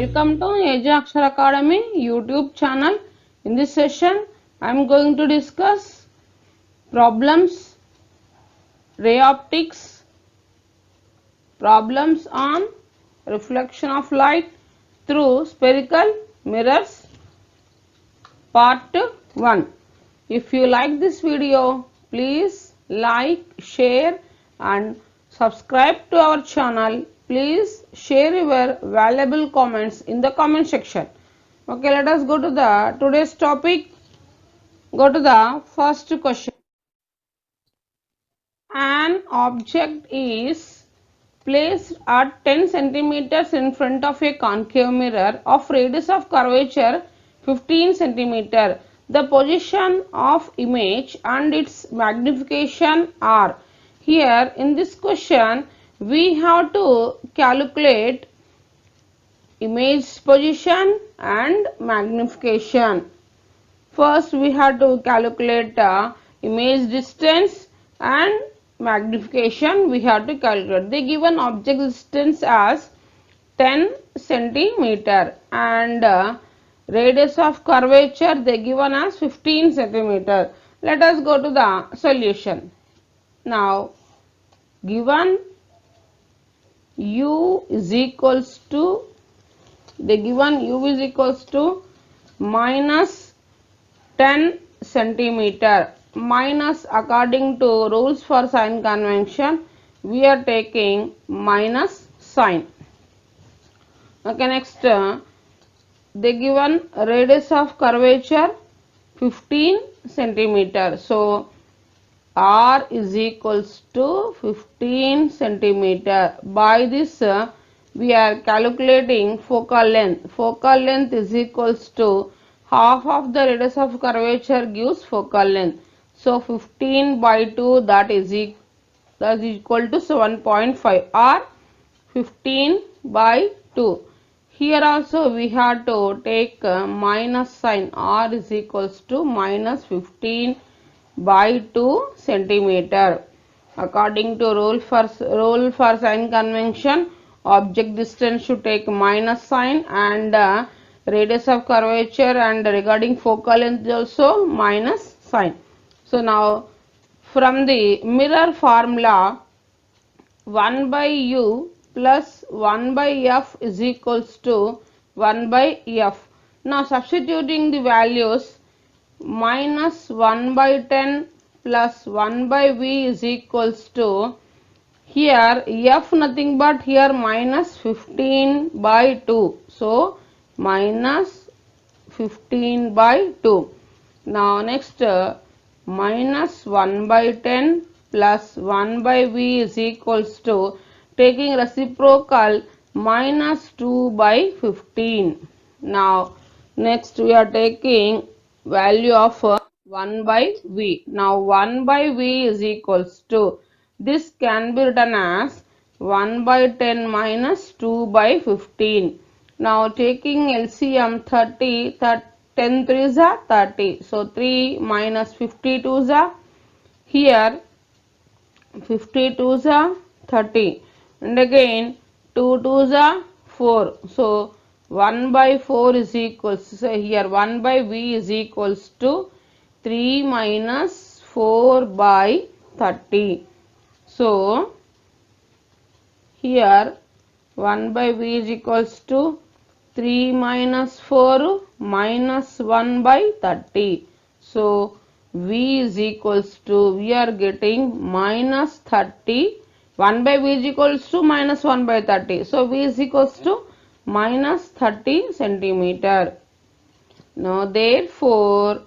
Welcome to Ajaxar Academy YouTube channel. In this session, I am going to discuss problems, ray optics, problems on reflection of light through spherical mirrors, part 1. If you like this video, please like, share and subscribe to our channel. Please share your valuable comments in the comment section. Okay, let us go to the today's topic. Go to the first question. An object is placed at 10 centimeters in front of a concave mirror of radius of curvature 15 centimeter. The position of image and its magnification are. Here in this question we have to calculate image position and magnification. First we have to calculate image distance and magnification we have to calculate. They given object distance as 10 centimeter and radius of curvature they given as 15 centimeter. Let us go to the solution. Now given u is equals to minus 10 centimeter minus, according to rules for sign convention we are taking minus sign. Okay, next they given radius of curvature 15 centimeter. So r is equals to 15 centimeter. By this we are calculating focal length. Focal length is equals to half of the radius of curvature gives focal length. So 15 by 2 that is equal to 7.5 or 15 by 2. Here also we have to take minus sign. R is equals to minus 15 by 2 centimeter. According to rule for sign convention, object distance should take minus sign and radius of curvature and regarding focal length also minus sign. So now from the mirror formula 1 by u plus 1 by f is equals to 1 by f. Now substituting the values, minus 1 by 10 plus 1 by v is equals to, here f nothing but here minus 15 by 2. So minus 15 by 2. Now next minus 1 by 10 plus 1 by v is equals to, taking reciprocal, minus 2 by 15. Now next we are taking value of 1 by v. Now 1 by v is equals to, this can be written as 1 by 10 minus 2 by 15. Now taking LCM 30, 10 3s are 30. So 3 minus 52s are, here 52s are 30 and again 2 2s are 4. So 1 by 4 is equals, so here 1 by v is equals to 3 minus 4 by 30. So here 1 by v is equals to 3 minus 4 minus 1 by 30. So v is equals to, we are getting minus 30. 1 by v is equals to minus 1 by 30. So v is equals to minus 30 centimeter. Now therefore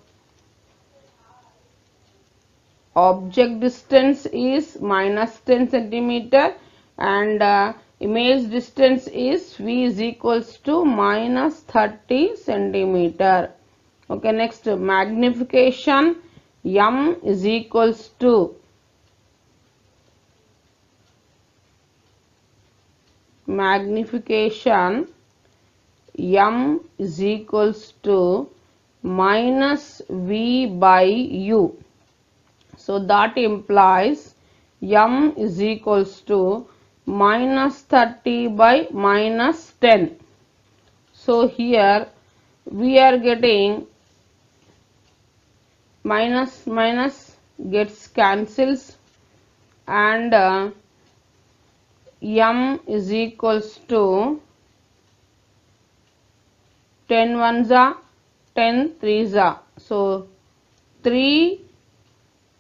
object distance is minus 10 centimeter and image distance is v is equals to minus 30 centimeter. Okay, next magnification m is equals to magnification m is equals to minus v by u. So that implies m is equals to minus 30 by minus 10. So here we are getting minus minus gets cancels, and m is equals to 10 ones are 10 threes are. So 3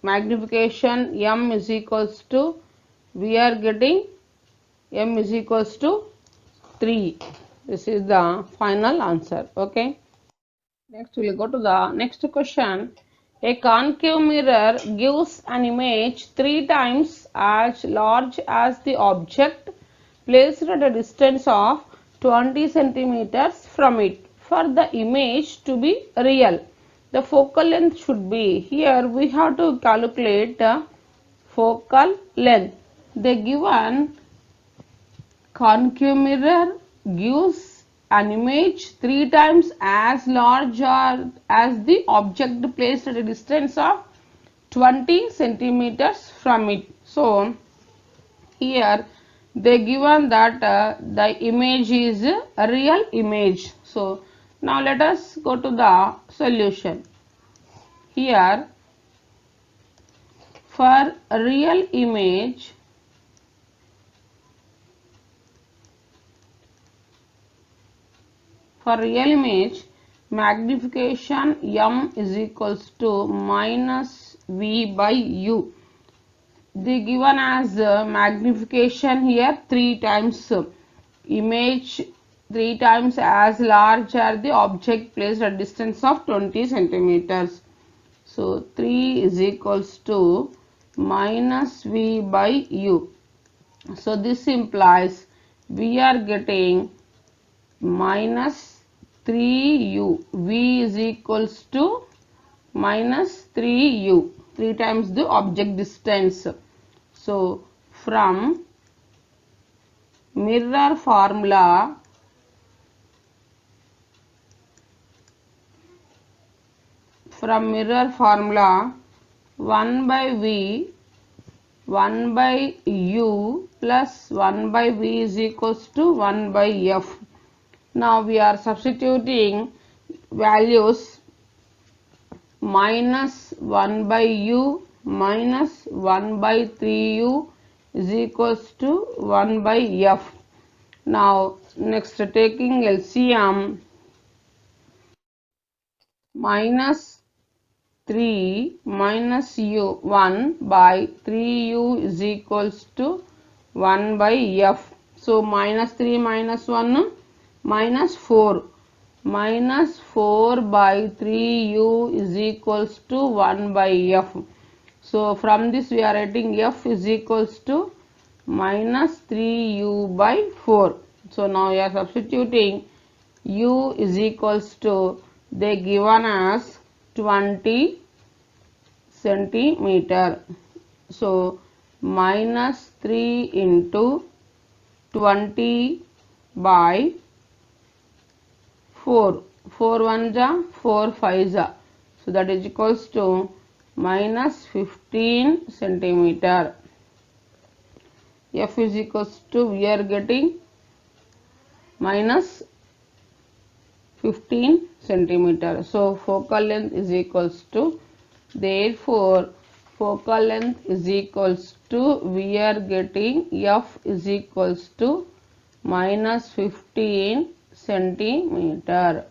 magnification m is equals to, we are getting m is equals to 3. This is the final answer. Okay. Next we will go to the next question. A concave mirror gives an image 3 times as large as the object placed at a distance of 20 centimeters from it. For the image to be real, the focal length should be, here we have to calculate the focal length. The given concave mirror gives an image 3 times as large or as the object placed at a distance of 20 centimeters from it. So here they given that the image is a real image. So now let us go to the solution. Here for a real image, magnification m is equals to minus v by u. They given as magnification here 3 times, image 3 times as large as the object placed at distance of 20 centimeters. So 3 is equals to minus v by u. So this implies we are getting minus 3u. V is equals to minus 3u, 3 times the object distance. So from mirror formula, from mirror formula 1 by v 1 by u plus 1 by v is equals to 1 by f. Now we are substituting values minus 1 by u minus 1 by 3u is equals to 1 by f. Now next taking LCM, minus 3 minus u 1 by 3u is equals to 1 by f. So minus 3 minus 1 minus 4, minus 4 by 3u is equals to 1 by f. So from this we are writing f is equals to minus 3u by 4. So now we are substituting u is equals to, they given as 20 centimeter. So minus 3 into 20 by 4, 4 1 ja, 4 5 ja. So that is equals to minus 15 centimeter. F is equals to, we are getting minus 15 centimeter. So focal length is equals to, therefore focal length is equals to, we are getting F is equals to minus 15 centimeter.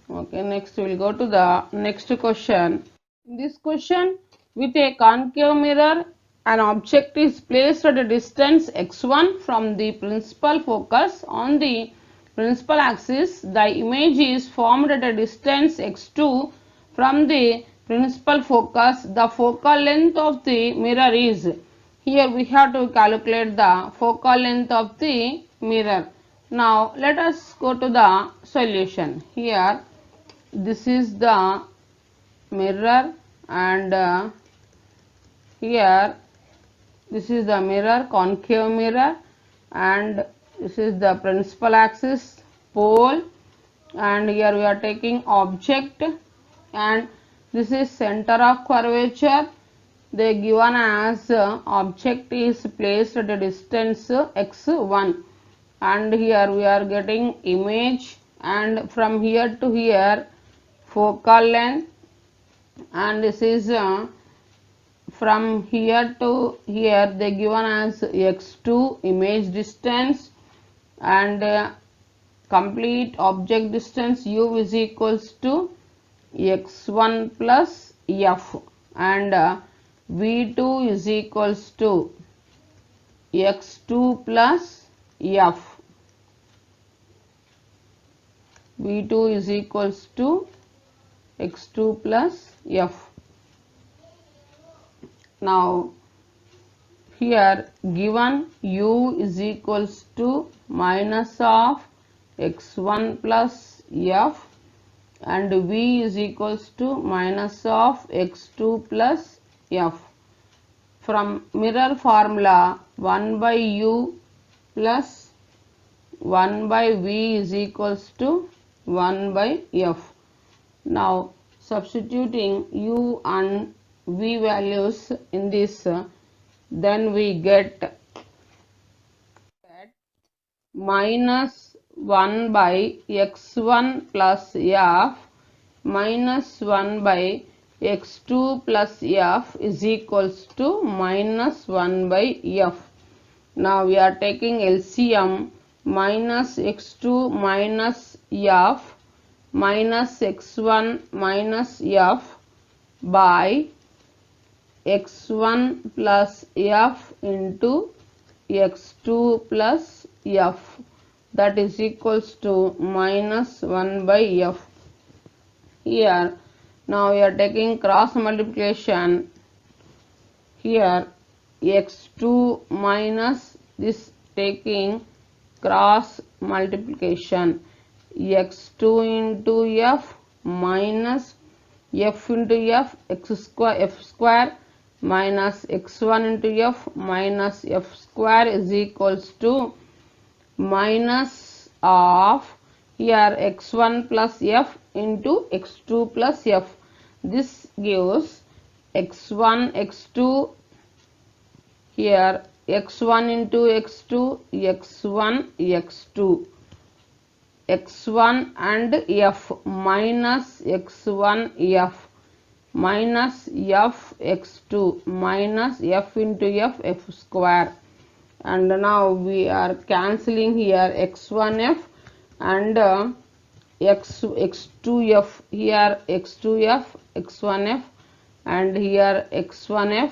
Okay, next we will go to the next question. In this question, with a concave mirror, an object is placed at a distance x1 from the principal focus on the principal axis. The image is formed at a distance x2 from the principal focus. The focal length of the mirror is, here we have to calculate the focal length of the mirror. Now let us go to the solution. Here this is the mirror, and here this is the mirror, concave mirror, and this is the principal axis, pole, and here we are taking object, and this is center of curvature. They given as object is placed at a distance x1. and here we are getting image, and from here to here focal length, and this is from here to here they given as x2 image distance, and complete object distance u is equals to x1 plus f, and v2 is equals to x2 plus f. v2 is equals to x2 plus f. Now here given u is equals to minus of x1 plus f, and v is equals to minus of x2 plus f. From mirror formula 1 by u plus 1 by v is equals to 1 by f. Now substituting u and v values in this, then we get minus 1 by x1 plus f minus 1 by x2 plus f is equals to minus 1 by f. Now we are taking LCM, minus x2 minus f minus x1 minus f by x1 plus f into x2 plus f, that is equals to minus 1 by f. Here now we are taking cross multiplication. Here x2 minus this taking cross multiplication, x2 into f minus f into f, f square minus x1 into f minus f square is equals to minus of here x1 plus f into x2 plus f. This gives x1 x2, here x1 into x2 x1 x2, x1 and f minus x1 f minus f x2 minus f into f square, and now we are cancelling here x1f and x2f, here x2f x1f, and here x1f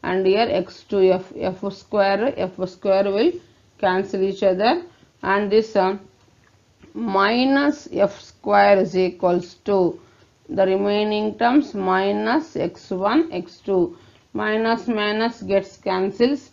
and here x2f, f square will cancel each other, and this minus f square is equals to the remaining terms minus x1 x2, minus gets cancels,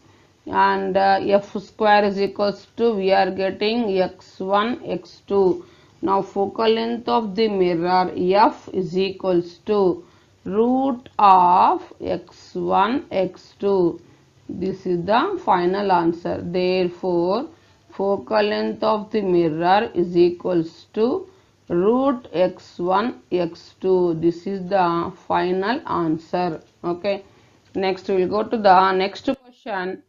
and f square is equals to we are getting x1 x2. Now focal length of the mirror f is equals to root of x1 x2. This is the final answer. Therefore focal length of the mirror is equals to root x1 x2. This is the final answer. Okay, next we will go to the next question.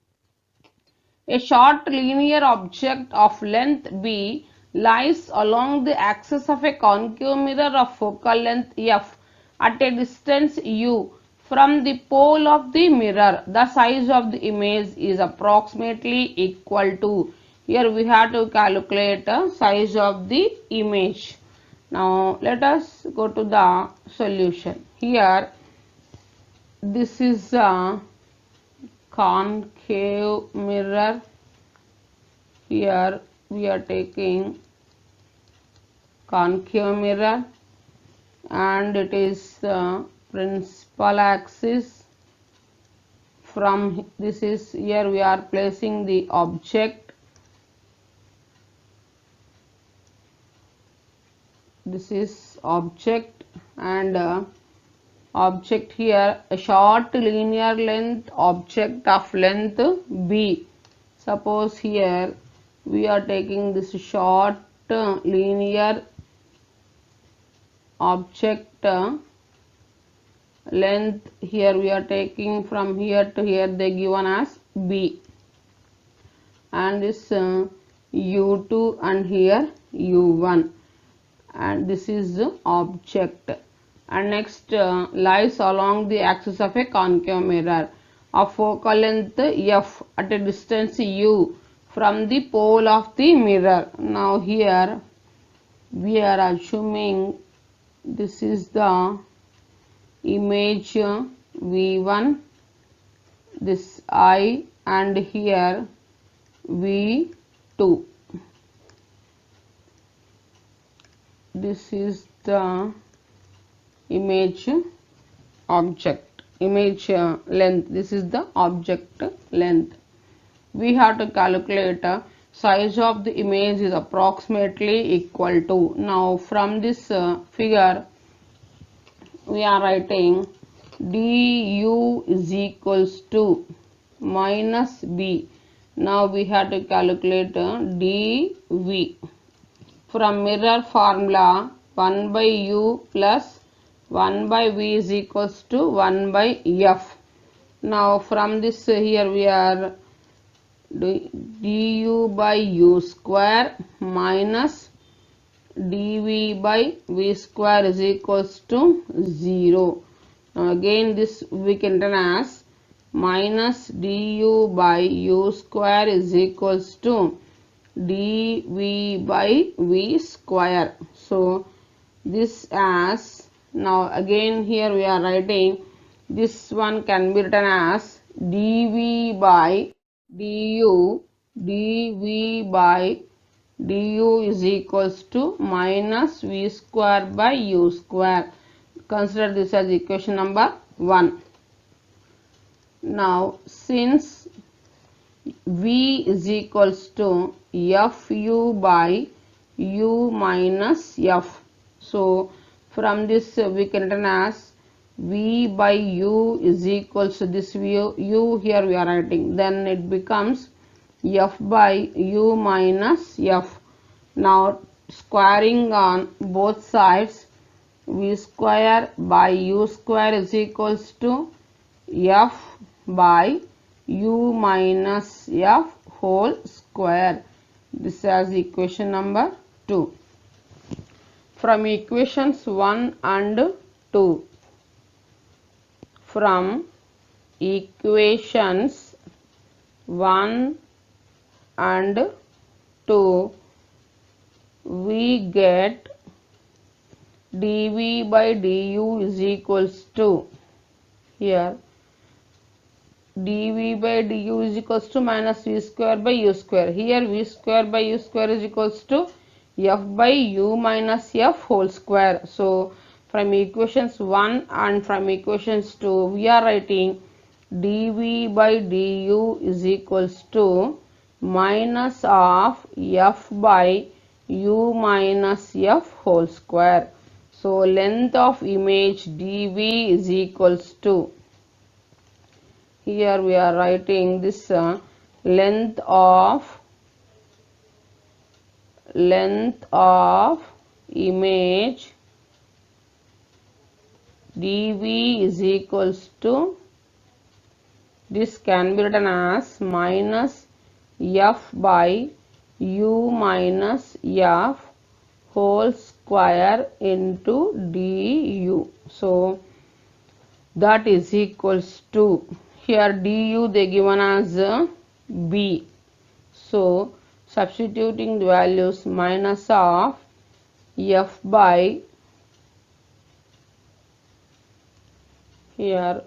A short linear object of length b lies along the axis of a concave mirror of focal length f at a distance u from the pole of the mirror. The size of the image is approximately equal to. Here we have to calculate the size of the image. Now let us go to the solution. Here this is a concave mirror. Here we are taking concave mirror, and it is principal axis. From this is here we are placing the object. This is object, and object here a short linear length object of length b. Suppose here we are taking this short linear object length, here we are taking from here to here, they given as b, and this u2 and here u1, and this is the object. And next lies along the axis of a concave mirror of focal length f at a distance u from the pole of the mirror. Now here we are assuming this is the image v1, this I, and here v2. This is the image object, image length. This is the object length. We have to calculate size of the image is approximately equal to. Now from this figure we are writing du is equals to minus b. Now we have to calculate dv. From mirror formula, 1 by u plus 1 by v is equals to 1 by f. Now from this here we are du by u square minus dv by v square is equals to 0. Now again this we can written as minus du by u square is equals to dv by v square. So this as, now again here we are writing this one can be written as dv by du, dv by du is equals to minus v square by u square. Consider this as equation number 1. Now since v is equals to fu by u minus f, so from this we can written as v by u is equals to this u here we are writing, then it becomes f by u minus f. Now squaring on both sides, v square by u square is equals to f by u minus f whole square. This is equation number 2. From equations 1 and 2, from equations 1 and 2 we get dv by du is equals to, here dv by du is equals to minus v square by u square. Here v square by u square is equals to f by u minus f whole square. So from equations 1 and from equations 2 we are writing dv by du is equals to minus of f by u minus f whole square. So length of image dv is equals to, here we are writing this length of image dv is equals to, this can be written as minus f by u minus f whole square into du. So that is equals to, here du they given as b. So substituting the values, minus of f by, here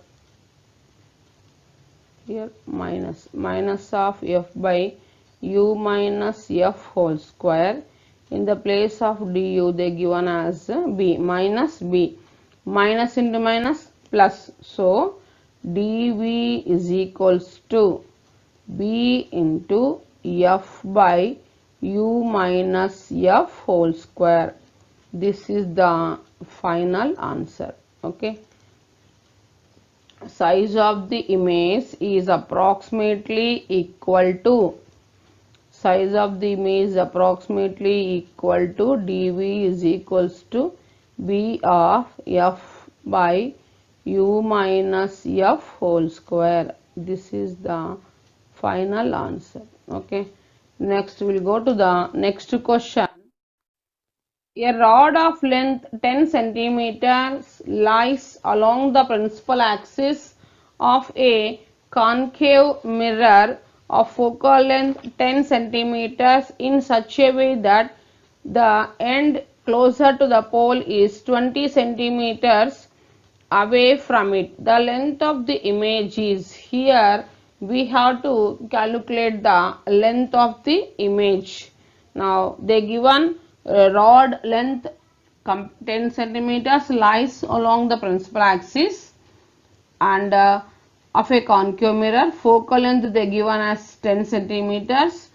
minus of f by u minus f whole square. In the place of du they given as b, minus b, minus into minus plus. So dv is equals to b into f by u minus f whole square. This is the final answer. Okay. Size of the image is approximately equal to, size of the image is approximately equal to dv is equals to b of f by u minus f whole square. This is the final answer. Okay. Next we'll go to the next question. A rod of length 10 centimeters lies along the principal axis of a concave mirror of focal length 10 centimeters in such a way that the end closer to the pole is 20 centimeters away from it. The length of the image is, here we have to calculate the length of the image. Now they given rod length 10 centimeters lies along the principal axis and of a concave mirror. Focal length they given as 10 centimeters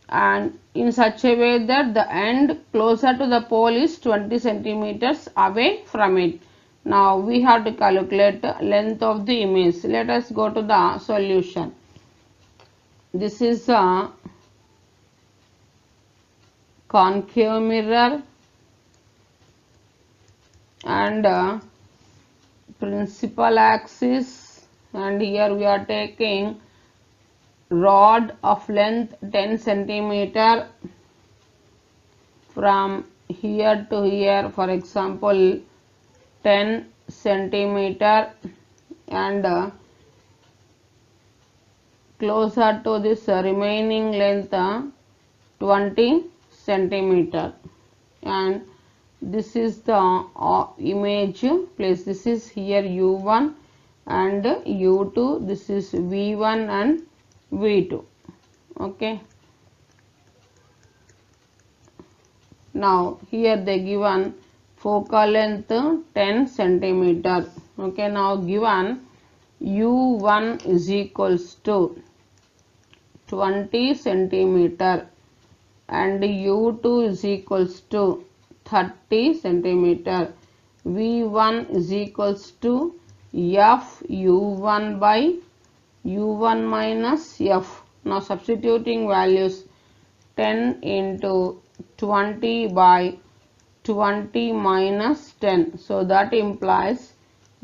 and in such a way that the end closer to the pole is 20 centimeters away from it. Now we have to calculate length of the image. Let us go to the solution. This is a concave mirror and principal axis, and here we are taking rod of length 10 centimeter from here to here, for example 10 centimeter, and closer to this remaining length 20 centimeter, and this is the image place. This is here u1 and u2, this is v1 and v2. Okay, now here they given focal length 10 centimeter. Okay, now given u1 is equals to 20 centimeter and u2 is equals to 30 centimeter. v1 is equals to f u1 by u1 minus f. Now substituting values, 10 into 20 by 20 minus 10, so that implies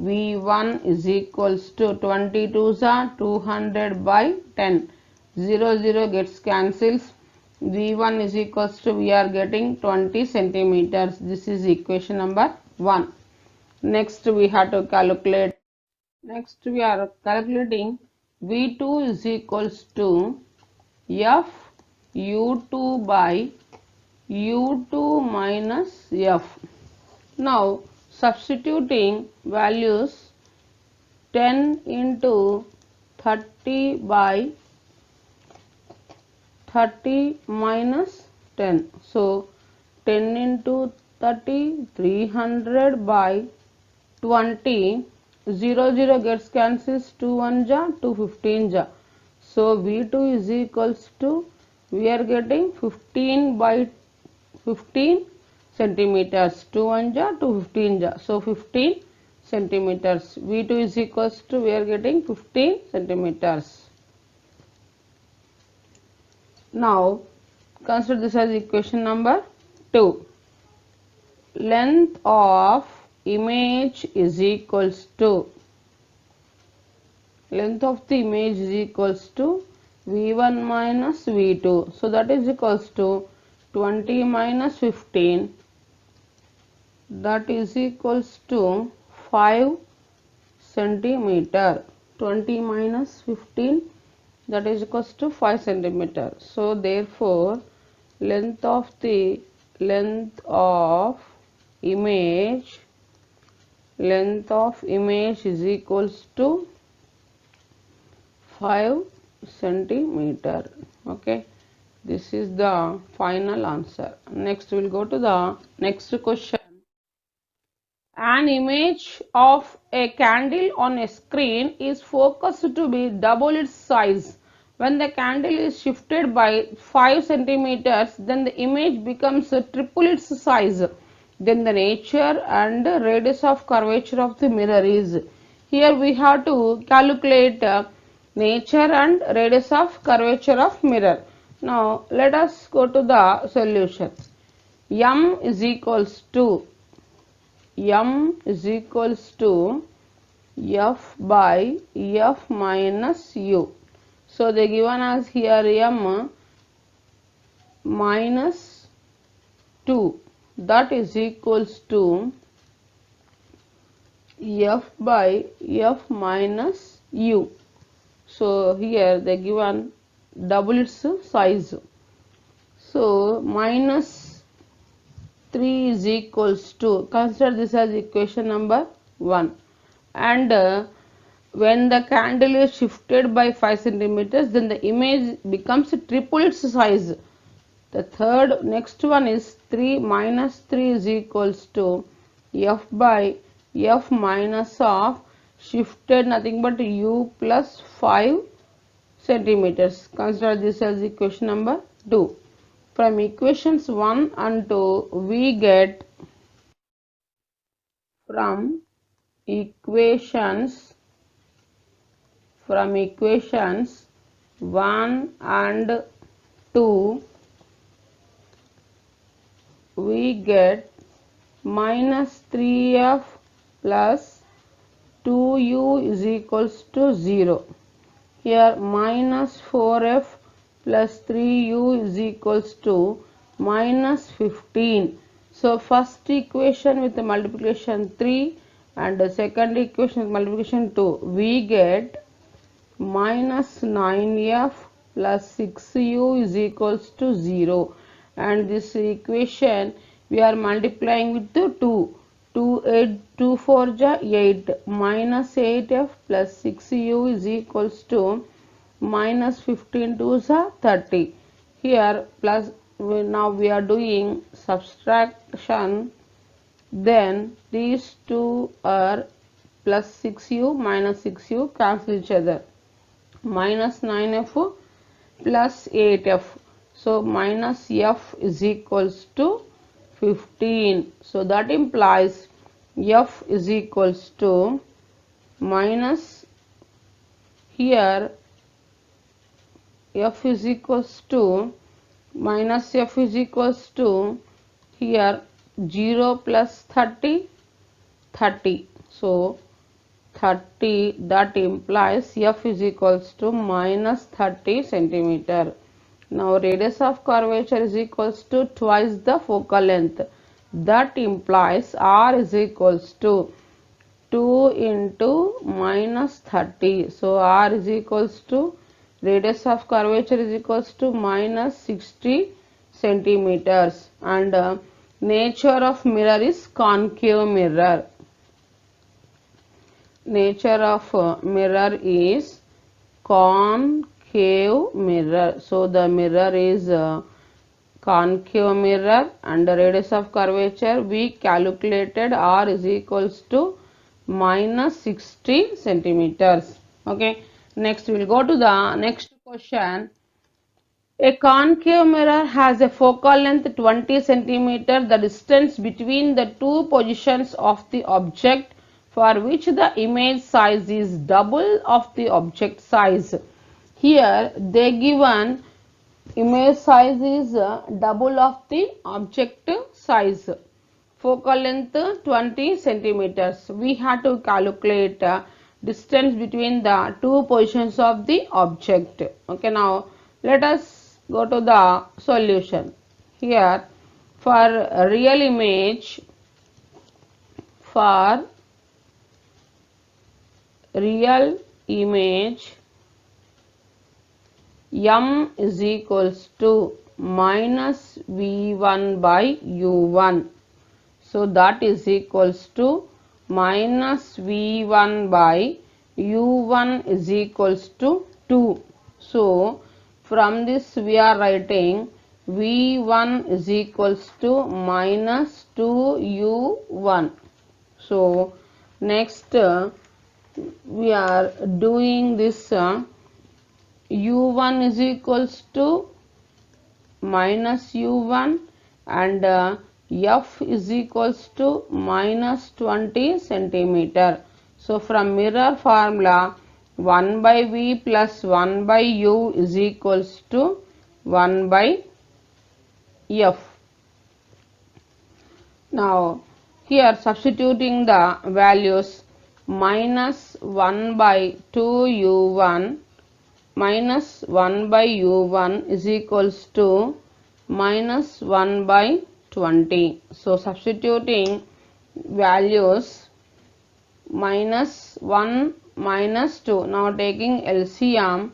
v1 is equals to 22s are 200 by 10, 0 gets cancels, v1 is equals to, we are getting 20 centimeters. This is equation number 1. Next we have to calculate, next we are calculating v2 is equals to f u2 by u2 minus f. Now substituting values, 10 into 30 by 30 minus 10, so 10 into 30 300 by 20, 0 gets cancels, 2 1 ja 2 15 ja, so v2 is equals to, we are getting 15 by 15 centimeters, 2 1 ja 2 15 ja, so 15 centimeters. v2 is equals to, we are getting 15 centimeters. Now consider this as equation number 2. Length of image is equals to, length of the image is equals to v1 minus v2, so that is equals to 20 minus 15, that is equals to 5 centimeter. 20 minus 15, that is equals to 5 centimeter. So therefore length of image is equals to 5 centimeter. Okay, this is the final answer. Next we will go to the next question. An image of a candle on a screen is focused to be double its size. When the candle is shifted by 5 centimeters, then the image becomes triple its size. Then the nature and radius of curvature of the mirror is. Here we have to calculate nature and radius of curvature of mirror. Now let us go to the solution. M is equals to f by f minus u. So they given us here m minus 2, that is equals to f by f minus u. So here they given double its size. So minus 3 is equals to, consider this as equation number 1, and when the candle is shifted by 5 centimeters, then the image becomes triple its size. The third next one is 3 minus 3 is equals to f by f minus of shifted nothing but u plus 5 centimeters. Consider this as equation number 2. From equations 1 and 2 we get, from equations 1 and 2 we get minus 3f plus 2u is equals to 0. Here minus 4f plus 3u is equals to minus 15. So first equation with the multiplication 3 and the second equation with multiplication 2, we get minus 9f plus 6u is equals to 0, and this equation we are multiplying with the 2. 2 4 ja 8, minus 8f plus 6u is equals to minus 15 2 are 30. Here plus, now we are doing subtraction, then these two are plus 6u minus 6u cancel each other, minus 9f plus 8f, so minus f is equals to 15. So that implies f is equals to minus, here f is equals to minus f is equals to, here 0 plus 30, 30. So 30, that implies f is equals to minus 30 centimeter. Now radius of curvature is equals to twice the focal length. That implies r is equals to 2 into minus 30. So r is equals to, radius of curvature is equals to minus 60 centimeters, and nature of mirror is concave mirror. Nature of mirror is concave mirror. So the mirror is concave mirror, and the radius of curvature we calculated r is equals to minus 60 centimeters. Okay, next we will go to the next question. A concave mirror has a focal length 20 centimeter. The distance between the two positions of the object for which the image size is double of the object size. Here they given image size is double of the object size. Focal length 20 centimeters. We have to calculate distance between the two positions of the object. Okay, now let us go to the solution. Here for real image, for real image, m is equals to minus v1 by u1. So that is equals to minus v1 by u1 is equals to 2. So from this we are writing v1 is equals to minus 2u1. So next we are doing this u1 is equals to minus u1, and f is equals to minus 20 centimeter. So from mirror formula, 1 by v plus 1 by u is equals to 1 by f. Now here substituting the values, minus 1 by 2u1 minus 1 by u1 is equals to minus 1 by 20. So substituting values minus 1 minus 2. Now taking LCM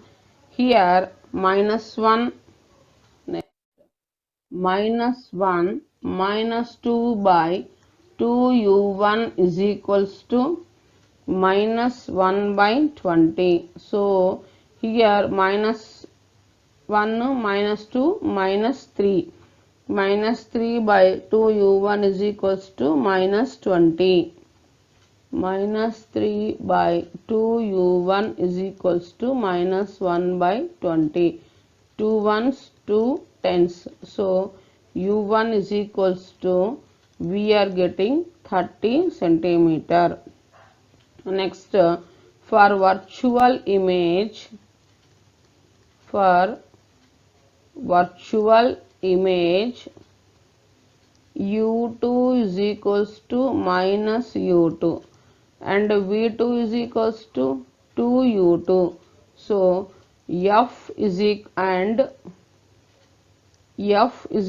here minus 1 minus 1 minus 2 by 2u1 is equals to minus 1 by 20. So here minus 1 minus 2 minus 3 minus 3 by 2u1 is equals to minus 20 minus 3 by 2u1 is equals to minus 1 by 20. 2 ones 2 tens, so u1 is equals to we are getting 30 centimeter. Next, for virtual image u2 is equals to minus u2 and v2 is equals to 2u2. So f is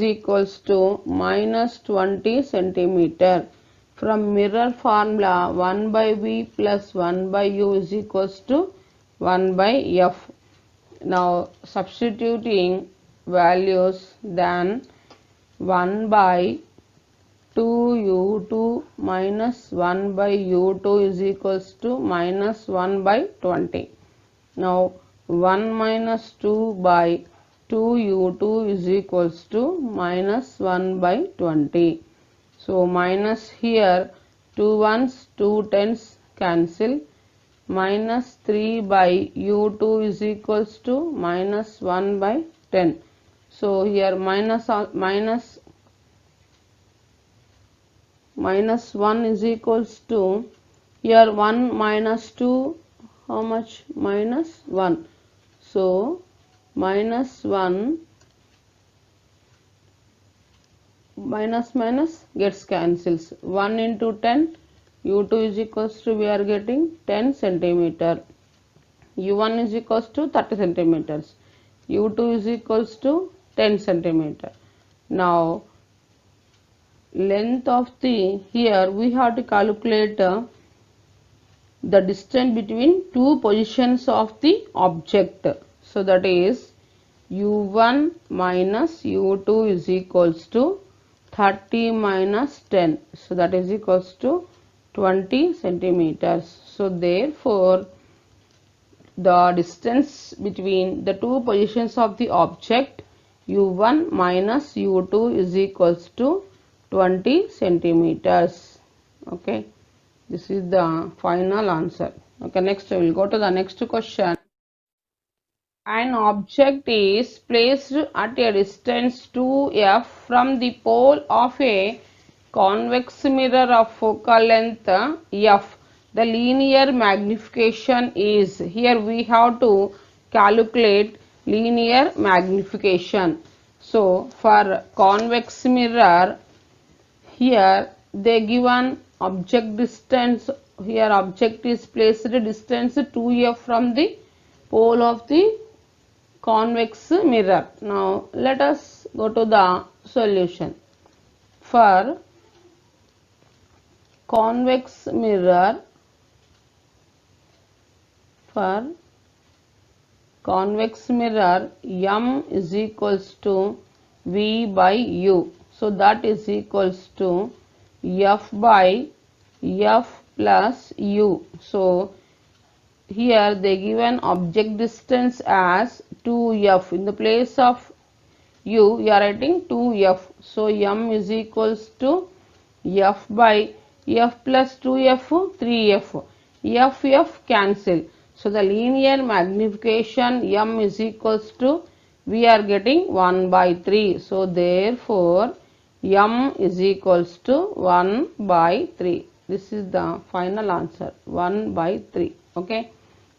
equals to minus 20 centimeter. From mirror formula 1 by v plus 1 by u is equals to 1 by f. Now substituting values, then 1 by 2u2 minus 1 by u2 is equals to minus 1 by 20. Now 1 minus 2 by 2u2 is equals to minus 1 by 20. So minus here 2 ones 2 tens cancel, minus 3 by u2 is equals to minus 1 by 10. So here minus 1 is equals to, here 1 minus 2, how much? Minus 1. So minus 1 minus minus gets cancels. 1 into 10, u2 is equals to we are getting 10 centimeter. u1 is equals to 30 centimeters. u2 is equals to 10 centimeter. Now length of the, here we have to calculate the distance between two positions of the object. So that is u1 minus u2 is equals to 30 minus 10. So that is equals to 20 centimeters. So therefore the distance between the two positions of the object u1 minus u2 is equals to 20 centimeters. Okay, this is the final answer. Okay, next we will go to the next question. An object is placed at a distance 2f from the pole of a convex mirror of focal length f. The linear magnification is, here we have to calculate linear magnification. So for convex mirror, here they given object distance, here object is placed distance 2f from the pole of the convex mirror. Now let us go to the solution. For convex mirror, m is equals to v by u. So that is equals to f by f plus u. So here they given object distance as 2f. In the place of u, you are writing 2f. So m is equals to f by f plus 2f, 3f. f cancel. So the linear magnification m is equals to, we are getting 1 by 3. So therefore m is equals to 1 by 3. This is the final answer, 1 by 3. Okay,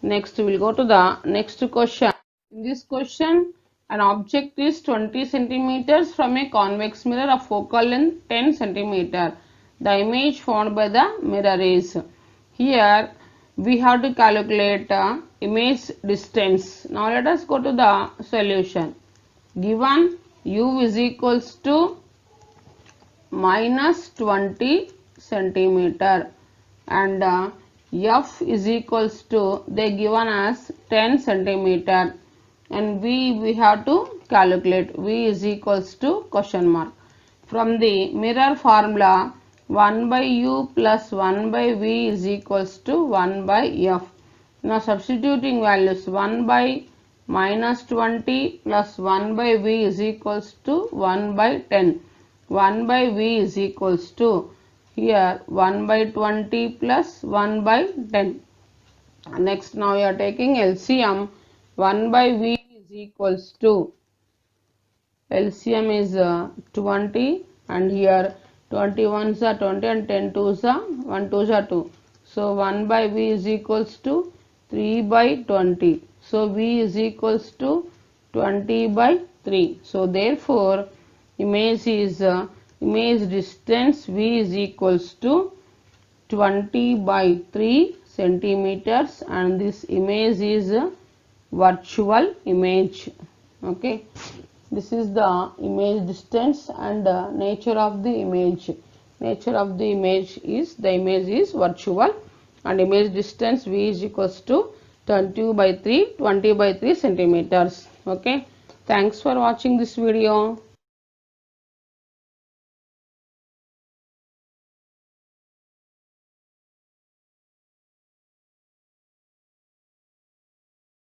next we will go to the next question. In this question, an object is 20 centimeters from a convex mirror of focal length 10 centimeter. The image found by the mirror is, here we have to calculate image distance. Now let us go to the solution. Given U is equals to minus 20 centimeter, and F is equals to, they given as 10 centimeter, and we have to calculate. V is equals to question mark. From the mirror formula, 1 by U plus 1 by V is equals to 1 by F. Now substituting values, 1 by minus 20 plus 1 by V is equals to 1 by 10. 1 by V is equals to, here 1 by 20 plus 1 by 10. Next, now we are taking LCM. 1 by V is equals to, LCM is 20, and here 20 ones are 20 and 10 twos are 1 twos are 2. So 1 by V is equals to 3 by 20. So V is equals to 20 by 3. So therefore image distance V is equals to 20 by 3 centimeters, and this image is a virtual image. Okay, this is the image distance and nature of the image. Nature of the image is, the image is virtual, and image distance V is equals to 20 by 3 centimeters. Okay, thanks for watching this video.